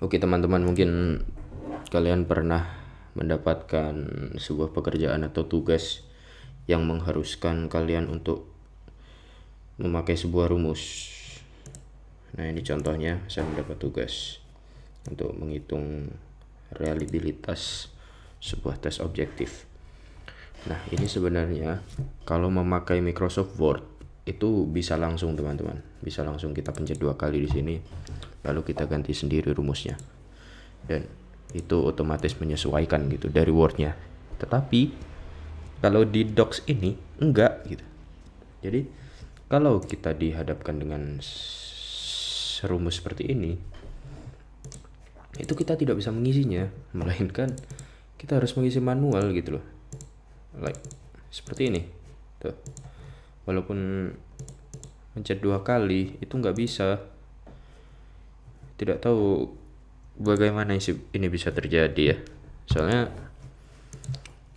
Oke teman-teman, mungkin kalian pernah mendapatkan sebuah pekerjaan atau tugas yang mengharuskan kalian untuk memakai sebuah rumus. Nah, ini contohnya, saya mendapat tugas untuk menghitung reliabilitas sebuah tes objektif. Nah, ini sebenarnya kalau memakai Microsoft Word itu bisa langsung teman-teman, bisa langsung kita pencet 2 kali di sini, lalu kita ganti sendiri rumusnya, dan itu otomatis menyesuaikan gitu dari Wordnya. Tetapi kalau di Docs ini enggak gitu. Jadi kalau kita dihadapkan dengan rumus seperti ini, itu kita tidak bisa mengisinya, melainkan kita harus mengisi manual gitu loh, like seperti ini tuh. Walaupun mencet 2 kali itu nggak bisa. Tidak tahu bagaimana ini bisa terjadi ya. Soalnya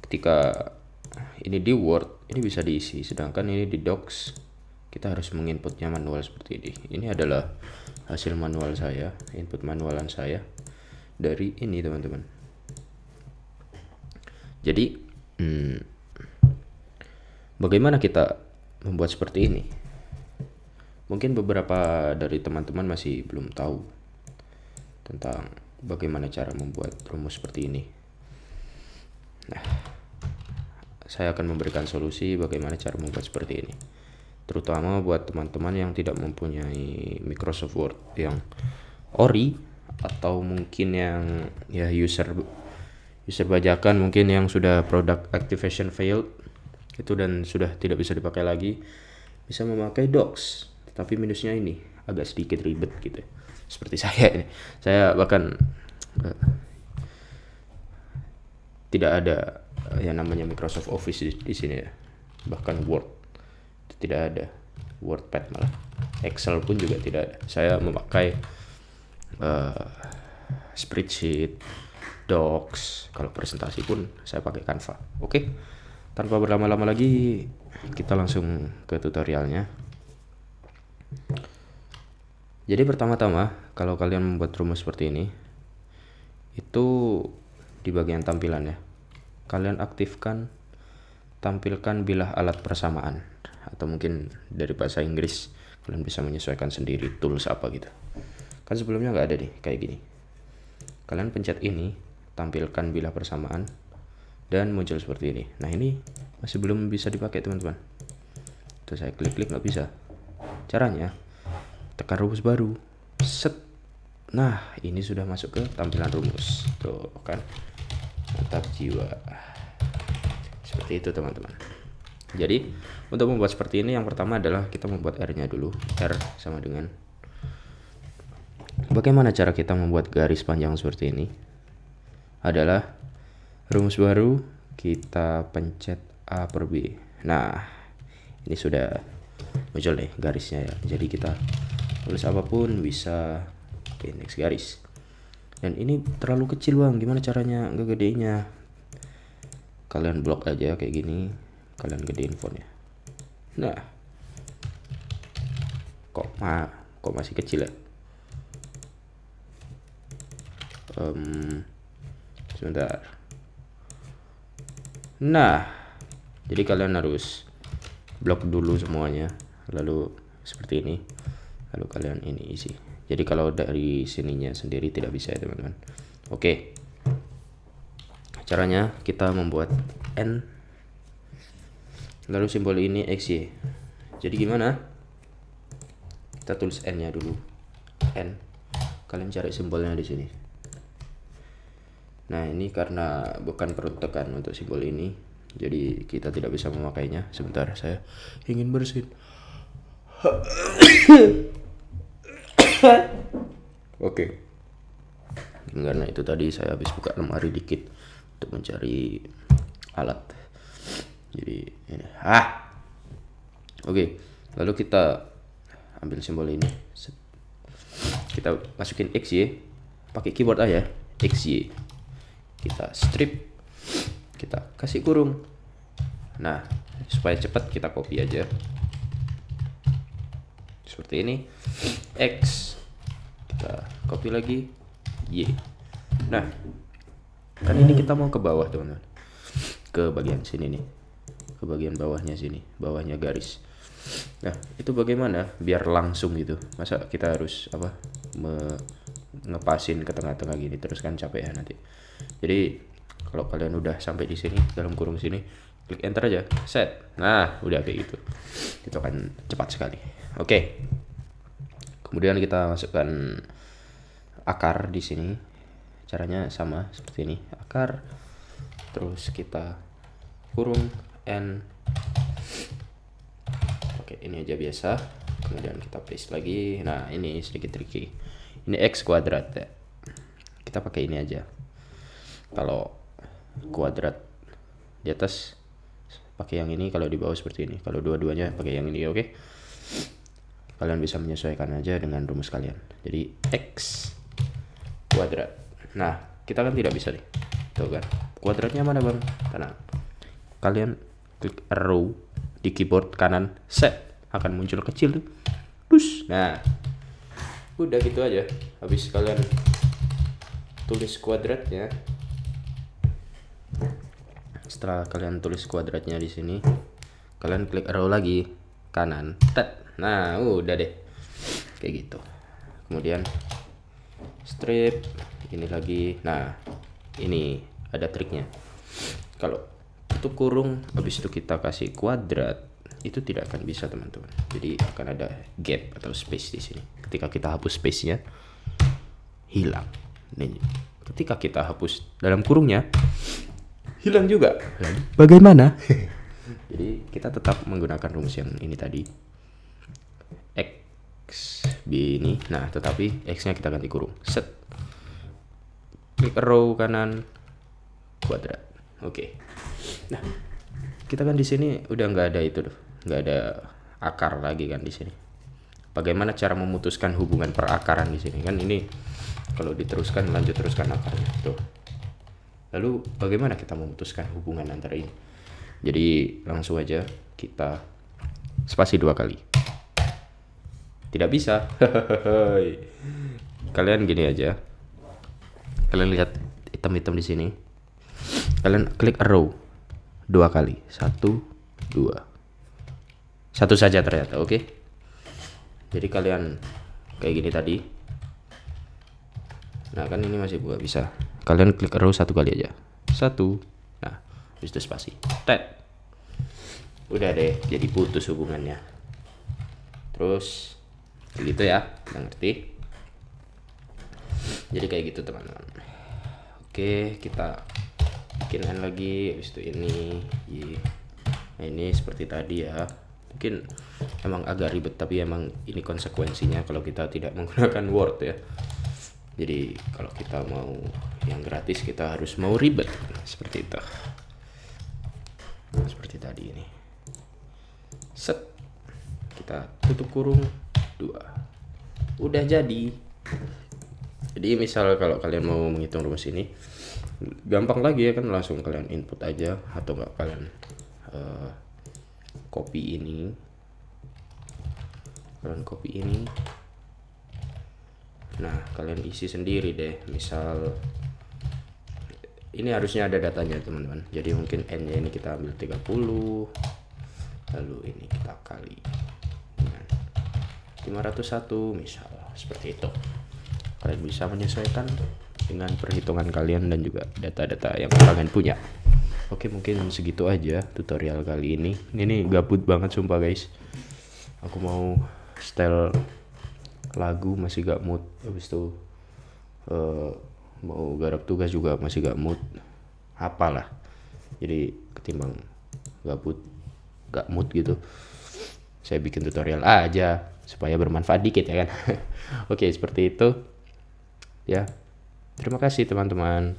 ketika ini di Word ini bisa diisi, sedangkan ini di Docs kita harus menginputnya manual seperti ini. Ini adalah hasil manual saya, input manualan saya dari ini teman-teman. Jadi bagaimana kita membuat seperti ini? Mungkin beberapa dari teman-teman masih belum tahu tentang bagaimana cara membuat rumus seperti ini. Nah, saya akan memberikan solusi bagaimana cara membuat seperti ini, terutama buat teman-teman yang tidak mempunyai Microsoft Word yang ori, atau mungkin yang ya user bajakan, mungkin yang sudah product activation failed itu dan sudah tidak bisa dipakai lagi, bisa memakai Docs. Tapi minusnya ini agak sedikit ribet gitu, seperti saya ini. Saya bahkan tidak ada yang namanya Microsoft Office di sini ya. Bahkan Word itu tidak ada, WordPad malah, Excel pun juga tidak ada. Saya memakai spreadsheet, Docs. Kalau presentasi pun saya pakai Canva. Oke, tanpa berlama-lama lagi kita langsung ke tutorialnya. Jadi pertama-tama kalau kalian membuat rumus seperti ini, itu di bagian tampilan ya, kalian aktifkan tampilkan bilah alat persamaan, atau mungkin dari bahasa Inggris kalian bisa menyesuaikan sendiri tools apa gitu. Kan sebelumnya nggak ada nih kayak gini. Kalian pencet ini, tampilkan bilah persamaan, dan muncul seperti ini. Nah, ini masih belum bisa dipakai teman-teman. Terus saya klik-klik nggak bisa. Caranya tekan rumus baru, set. Nah, ini sudah masuk ke tampilan rumus tuh kan, mantap jiwa. Seperti itu teman-teman. Jadi untuk membuat seperti ini, yang pertama adalah kita membuat R nya dulu. R sama dengan, bagaimana cara kita membuat garis panjang seperti ini adalah rumus baru, kita pencet A per B. Nah, ini sudah muncul deh garisnya ya. Jadi kita tulis apapun bisa. Oke, next garis. Dan ini terlalu kecil bang, gimana caranya ngegedeinnya? Kalian blok aja kayak gini, kalian gedein fontnya. Nah, kok masih kecil ya? Sebentar. Nah, jadi kalian harus blok dulu semuanya, lalu seperti ini, lalu kalian ini isi. Jadi kalau dari sininya sendiri tidak bisa ya teman-teman. Oke, caranya kita membuat N, lalu simbol ini XY. Jadi gimana? Kita tulis N nya dulu, N, kalian cari simbolnya di sini. Nah, ini karena bukan peruntukan untuk simbol ini, jadi kita tidak bisa memakainya. Sebentar, saya ingin bersin. Oke. Karena itu tadi saya habis buka lemari dikit untuk mencari alat. Jadi ini. Oke. Lalu kita ambil simbol ini. Kita masukin XY. Pakai keyboard aja, XY. Kita strip. Kita kasih kurung. Nah, supaya cepat kita copy aja. Seperti ini. X, kita copy lagi, Y. Nah, kan ini kita mau ke bawah teman-teman, ke bagian sini nih, ke bagian bawahnya sini, bawahnya garis. Nah, itu bagaimana biar langsung gitu, masa kita harus apa ngepasin ke tengah-tengah gini terus, kan capek ya nanti. Jadi kalau kalian udah sampai di sini dalam kurung sini, klik enter aja, set. Nah, udah kayak gitu, itu akan cepat sekali. Oke, kemudian kita masukkan akar di sini. Caranya sama seperti ini, akar, terus kita kurung n, pakai ini aja biasa, kemudian kita paste lagi. Nah, ini sedikit tricky, ini x kuadrat ya, kita pakai ini aja. Kalau kuadrat di atas pakai yang ini, kalau di bawah seperti ini, kalau dua-duanya pakai yang ini. Oke, kalian bisa menyesuaikan aja dengan rumus kalian. Jadi x kuadrat. Nah, kita kan tidak bisa nih, tuh kan, kuadratnya mana bang? Tenang, kalian klik arrow di keyboard kanan, set, akan muncul kecil tuh, push. Nah, udah gitu aja. Habis kalian tulis kuadratnya, setelah kalian tulis kuadratnya di sini, kalian klik arrow lagi kanan, tet. Nah, udah deh kayak gitu. Kemudian strip ini lagi. Nah, ini ada triknya. Kalau itu kurung habis itu kita kasih kuadrat, itu tidak akan bisa teman-teman. Jadi akan ada gap atau space di sini. Ketika kita hapus space-nya, hilang. Nih, ketika kita hapus dalam kurungnya, hilang juga. Bagaimana? Jadi kita tetap menggunakan rumus yang ini tadi, x b ini. Nah, tetapi x-nya kita ganti kurung, set. Klik arrow kanan, kuadrat. Oke. Nah, kita kan di sini udah nggak ada itu, nggak ada akar lagi kan di sini. Bagaimana cara memutuskan hubungan perakaran di sini? Kan ini kalau diteruskan, lanjut teruskan akarnya tuh. Lalu bagaimana kita memutuskan hubungan antara ini? Jadi langsung aja kita spasi 2 kali. Tidak bisa. Kalian gini aja. Kalian lihat hitam-hitam di sini. Kalian klik arrow 2 kali. 1, 2. Satu saja ternyata, oke? Jadi kalian kayak gini tadi. Nah, kan ini masih buka, bisa. Kalian klik arrow 1 kali aja. 1. Nah, habis itu spasi. Tet. Udah deh, jadi putus hubungannya. Terus begitu ya, udah ngerti? Jadi kayak gitu teman-teman. Oke, kita bikin N lagi, habis itu ini Y. Nah, ini seperti tadi ya. Mungkin emang agak ribet, tapi emang ini konsekuensinya kalau kita tidak menggunakan Word ya. Jadi kalau kita mau yang gratis, kita harus mau ribet seperti itu. Seperti tadi ini. Set. Kita tutup kurung 2. Udah jadi. Jadi misal kalau kalian mau menghitung rumus ini, gampang lagi ya kan, langsung kalian input aja, atau enggak kalian copy ini, nah kalian isi sendiri deh. Misal ini harusnya ada datanya teman-teman, jadi mungkin n nya ini kita ambil 30, lalu ini kita kali dengan 501 misal, seperti itu. Kalian bisa menyesuaikan dengan perhitungan kalian dan juga data-data yang kalian punya. Oke, mungkin segitu aja tutorial kali ini. Ini gabut banget sumpah guys. Aku mau style lagu masih gak mood. Habis itu mau garap tugas juga masih gak mood. Apalah. Jadi ketimbang gabut gak mood gitu, saya bikin tutorial aja supaya bermanfaat dikit ya kan. Oke, seperti itu. Ya, terima kasih teman-teman.